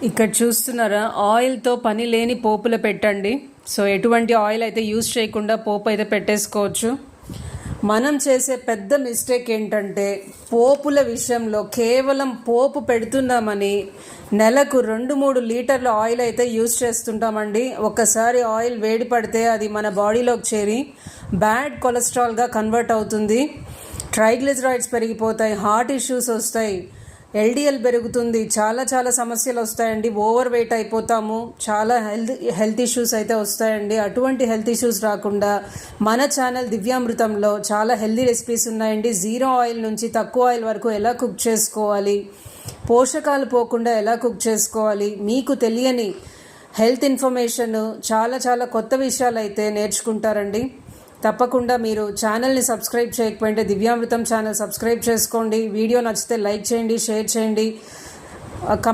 ఇక్కడ చూస్తున్నారా, ఆయిల్తో పని లేని పోపులు పెట్టండి. సో ఎటువంటి ఆయిల్ అయితే యూజ్ చేయకుండా పోపు అయితే పెట్టేసుకోవచ్చు. మనం చేసే పెద్ద మిస్టేక్ ఏంటంటే పోపుల విషయంలో కేవలం పోపు పెడుతున్నామని నెలకు 2-3 లీటర్ల ఆయిల్ అయితే యూజ్ చేస్తుంటామండి. ఒక్కసారి ఆయిల్ వేడి పడితే అది మన బాడీలోకి చేరి బ్యాడ్ కొలెస్ట్రాల్గా కన్వర్ట్ అవుతుంది. ట్రైగ్లిజరైడ్స్ పెరిగిపోతాయి, హార్ట్ ఇష్యూస్ వస్తాయి, ఎల్డిఎల్ పెరుగుతుంది, చాలా సమస్యలు వస్తాయండి. ఓవర్ వెయిట్ అయిపోతాము, చాలా హెల్త్ ఇష్యూస్ అయితే వస్తాయండి. అటువంటి హెల్త్ ఇష్యూస్ రాకుండా మన ఛానల్ దివ్యామృతంలో చాలా హెల్తీ రెసిపీస్ ఉన్నాయండి. జీరో ఆయిల్ నుంచి తక్కువ ఆయిల్ వరకు ఎలా కుక్ చేసుకోవాలి, పోషకాలు పోకుండా ఎలా కుక్ చేసుకోవాలి, మీకు తెలియని హెల్త్ ఇన్ఫర్మేషన్ చాలా కొత్త విషయాలు అయితే నేర్చుకుంటారండి. తప్పకుండా మీరు ఛానల్ని సబ్స్క్రైబ్ చేయకపోతే దివ్యామృతం ఛానల్ సబ్స్క్రైబ్ చేసుకోండి. వీడియో నచ్చితే లైక్ చేయండి, షేర్ చేయండి, కమెంట్